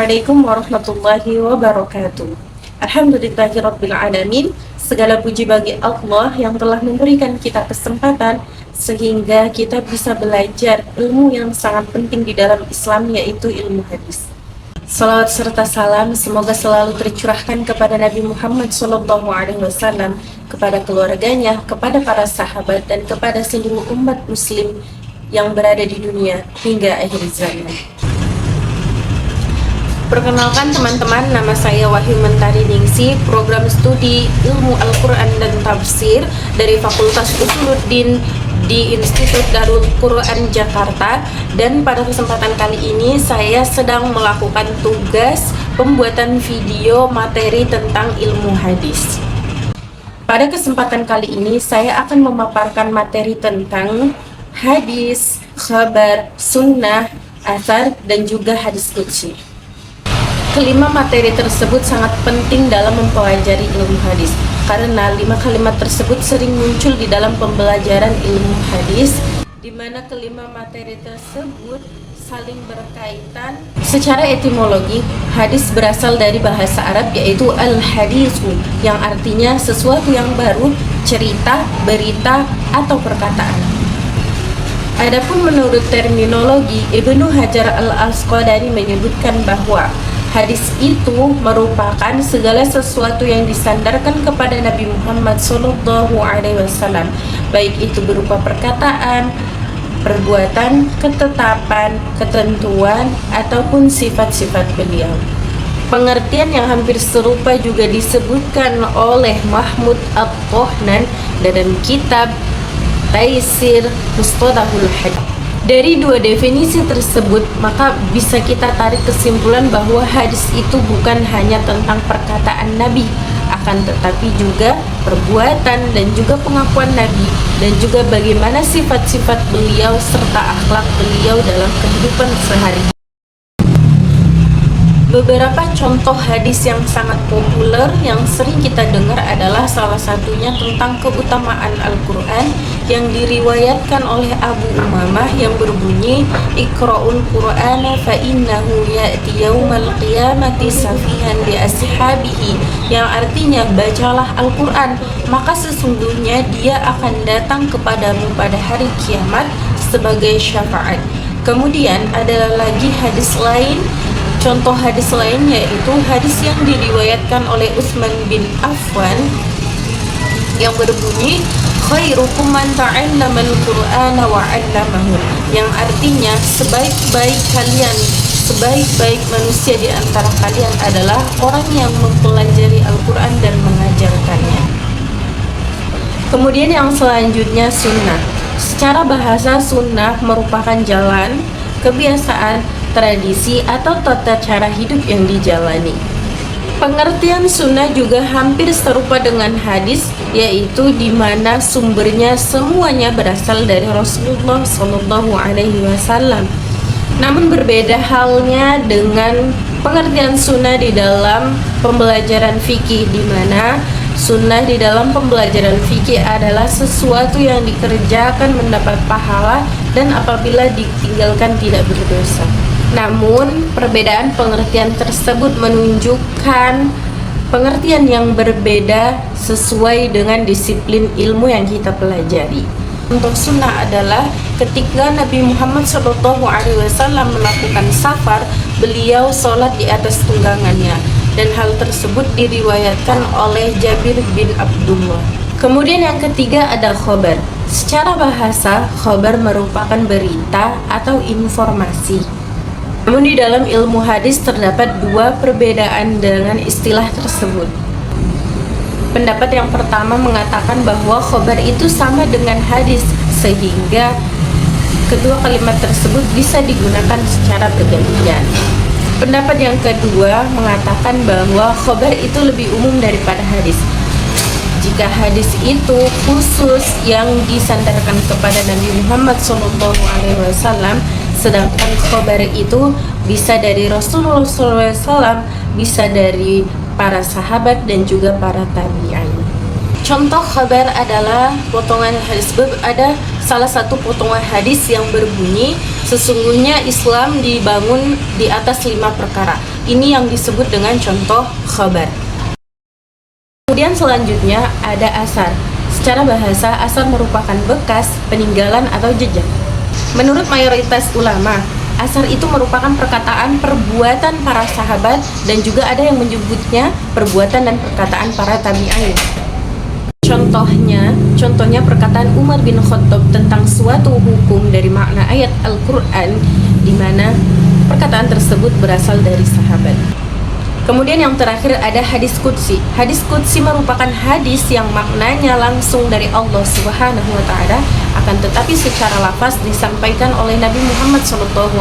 Assalamualaikum warahmatullahi wabarakatuh. Alhamdulillahirabbil alamin. Segala puji bagi Allah yang telah memberikan kita kesempatan sehingga kita bisa belajar ilmu yang sangat penting di dalam Islam, yaitu ilmu hadis. Salawat serta salam semoga selalu tercurahkan kepada Nabi Muhammad SAW, kepada keluarganya, kepada para sahabat, dan kepada seluruh umat muslim yang berada di dunia hingga akhir zaman. Perkenalkan teman-teman, nama saya Wahyu Mentari Ningsi, program studi Ilmu Al-Quran dan Tafsir dari Fakultas Usuluddin di Institut Darul Quran Jakarta. Dan pada kesempatan kali ini saya sedang melakukan tugas pembuatan video materi tentang ilmu hadis. Pada kesempatan kali ini saya akan memaparkan materi tentang hadis, khabar, sunnah, athar, dan juga hadis qudsi. Kelima materi tersebut sangat penting dalam mempelajari ilmu hadis karena 5 kalimat tersebut sering muncul di dalam pembelajaran ilmu hadis, di mana kelima materi tersebut saling berkaitan. Secara etimologi, hadis berasal dari bahasa Arab yaitu al-hadisu, yang artinya sesuatu yang baru, cerita, berita, atau perkataan. Adapun menurut terminologi, Ibnu Hajar al-Asqalani menyebutkan bahwa hadis itu merupakan segala sesuatu yang disandarkan kepada Nabi Muhammad SAW, baik itu berupa perkataan, perbuatan, ketetapan, ketentuan, ataupun sifat-sifat beliau. Pengertian yang hampir serupa juga disebutkan oleh Mahmud At-Tohnan dalam kitab Taisir Mustalahul Hadits. Dari dua definisi tersebut, maka bisa kita tarik kesimpulan bahwa hadis itu bukan hanya tentang perkataan Nabi, akan tetapi juga perbuatan dan juga pengakuan Nabi, dan juga bagaimana sifat-sifat beliau serta akhlak beliau dalam kehidupan sehari-hari. Beberapa contoh hadis yang sangat populer yang sering kita dengar adalah salah satunya tentang keutamaan Al-Quran yang diriwayatkan oleh Abu Umamah yang berbunyi, Iqra'ul Qur'ana fa innahu ya'ti yaumal qiyamati safihan li ashabihi, yang artinya bacalah Al-Quran, maka sesungguhnya dia akan datang kepadamu pada hari kiamat sebagai syafaat. Kemudian ada lagi hadis lain. Contoh hadis lain yaitu hadis yang diriwayatkan oleh Utsman bin Affan yang berbunyi, khairukum man ta'allamal Qur'ana wa 'allamahu, yang artinya sebaik-baik manusia di antara kalian adalah orang yang mempelajari Al-Quran dan mengajarkannya. Kemudian yang selanjutnya sunnah. Secara bahasa, sunnah merupakan jalan, kebiasaan, tradisi, atau tata cara hidup yang dijalani. Pengertian sunnah juga hampir serupa dengan hadis, yaitu di mana sumbernya semuanya berasal dari Rasulullah SAW. Namun berbeda halnya dengan pengertian sunnah di dalam pembelajaran fikih, di mana sunnah di dalam pembelajaran fikih adalah sesuatu yang dikerjakan mendapat pahala dan apabila ditinggalkan tidak berdosa. Namun perbedaan pengertian tersebut menunjukkan pengertian yang berbeda sesuai dengan disiplin ilmu yang kita pelajari. Untuk sunnah adalah ketika Nabi Muhammad SAW melakukan safar, beliau sholat di atas tunggangannya, dan hal tersebut diriwayatkan oleh Jabir bin Abdullah. Kemudian yang ketiga ada khobar. Secara bahasa, khobar merupakan berita atau informasi. Namun di dalam ilmu hadis terdapat dua perbedaan dengan istilah tersebut. Pendapat yang pertama mengatakan bahwa khobar itu sama dengan hadis, sehingga kedua kalimat tersebut bisa digunakan secara bergantian. Pendapat yang kedua mengatakan bahwa khobar itu lebih umum daripada hadis. Jika hadis itu khusus yang disandarkan kepada Nabi Muhammad SAW, sedangkan khobar itu bisa dari Rasulullah SAW, bisa dari para sahabat dan juga para tabi'in. Contoh khabar adalah potongan hadis. Ada salah satu potongan hadis yang berbunyi, sesungguhnya Islam dibangun di atas 5 perkara. Ini yang disebut dengan contoh khabar. Kemudian selanjutnya ada asar. Secara bahasa, asar merupakan bekas, peninggalan atau jejak. Menurut mayoritas ulama, asar itu merupakan perkataan perbuatan para sahabat dan juga ada yang menyebutnya perbuatan dan perkataan para tabi'in. Contohnya perkataan Umar bin Khattab tentang suatu hukum dari makna ayat Al-Quran, di mana perkataan tersebut berasal dari sahabat. Kemudian yang terakhir ada hadis qudsi. Hadis qudsi merupakan hadis yang maknanya langsung dari Allah Subhanahu wa taala, akan tetapi secara lafaz disampaikan oleh Nabi Muhammad SAW.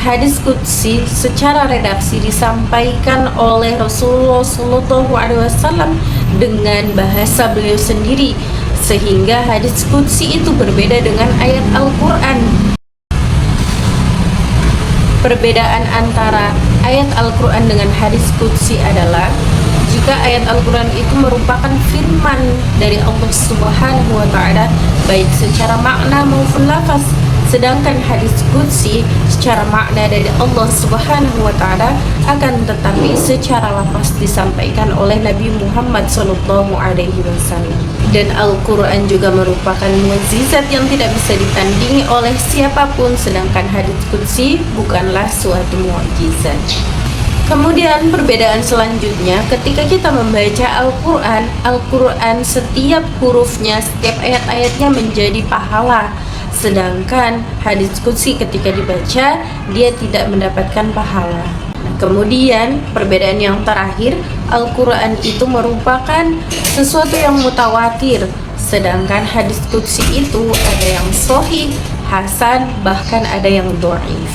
Hadis qudsi secara redaksi disampaikan oleh Rasulullah SAW dengan bahasa beliau sendiri, sehingga hadis qudsi itu berbeda dengan ayat Al-Quran. Perbedaan antara ayat Al-Quran dengan hadis qudsi adalah jika ayat Al-Quran itu merupakan firman dari Allah Subhanahu wa ta'ala baik secara makna maupun lafaz, sedangkan hadis qudsi secara makna dari Allah Subhanahu wa ta'ala akan tetapi secara lafaz disampaikan oleh Nabi Muhammad SAW. Dan Al-Quran juga merupakan mukjizat yang tidak bisa ditandingi oleh siapapun, sedangkan hadis qudsi bukanlah suatu mukjizat. Kemudian perbedaan selanjutnya, ketika kita membaca Al-Quran setiap hurufnya, setiap ayat-ayatnya menjadi pahala, sedangkan hadis qudsi ketika dibaca dia tidak mendapatkan pahala. Kemudian perbedaan yang terakhir, Al-Quran itu merupakan sesuatu yang mutawatir, sedangkan hadis qudsi itu ada yang sahih, hasan, bahkan ada yang dhaif.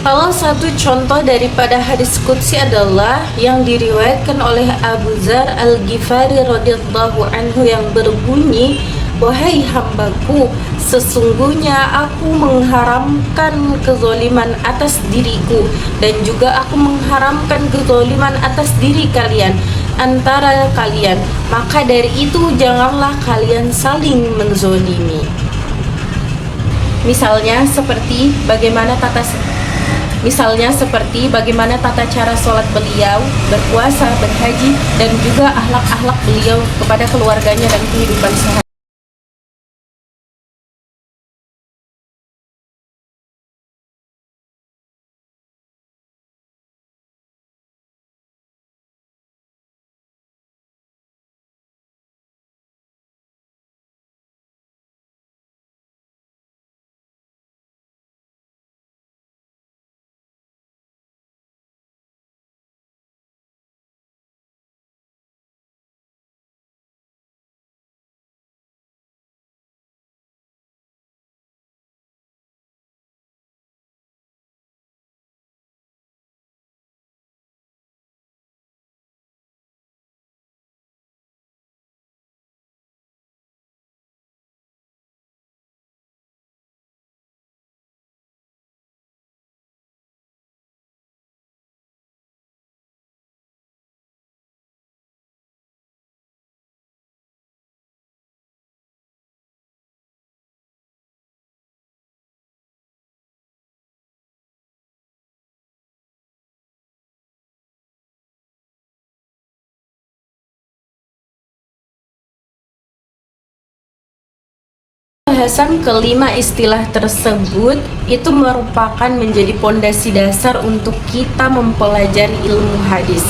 Salah satu contoh daripada hadis qudsi adalah yang diriwayatkan oleh Abu Dzar Al-Ghifari radhiyallahu anhu yang berbunyi, "Wahai hambaku, sesungguhnya aku mengharamkan kezaliman atas diriku dan juga aku mengharamkan kezaliman atas diri kalian antara kalian, maka dari itu janganlah kalian saling menzolimi." Misalnya seperti bagaimana tata cara sholat beliau, berpuasa, berhaji, dan juga akhlak-akhlak beliau kepada keluarganya dan kehidupan sehari-hari. Pembahasan kelima istilah tersebut itu merupakan menjadi pondasi dasar untuk kita mempelajari ilmu hadis,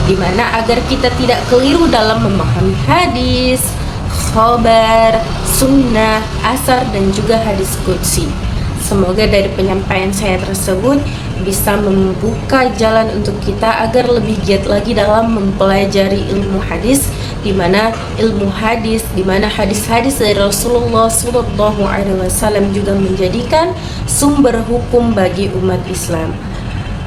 dimana agar kita tidak keliru dalam memahami hadis, khabar, sunnah, asar, dan juga hadis qudsi. Semoga dari penyampaian saya tersebut bisa membuka jalan untuk kita agar lebih giat lagi dalam mempelajari ilmu hadis, di mana hadis-hadis dari Rasulullah SAW juga menjadikan sumber hukum bagi umat Islam.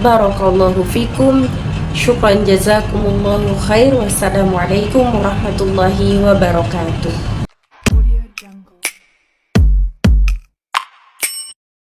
Barakallahu fikum, syukran jazakumullahu khair, wassalamualaikum warahmatullahi wabarakatuh.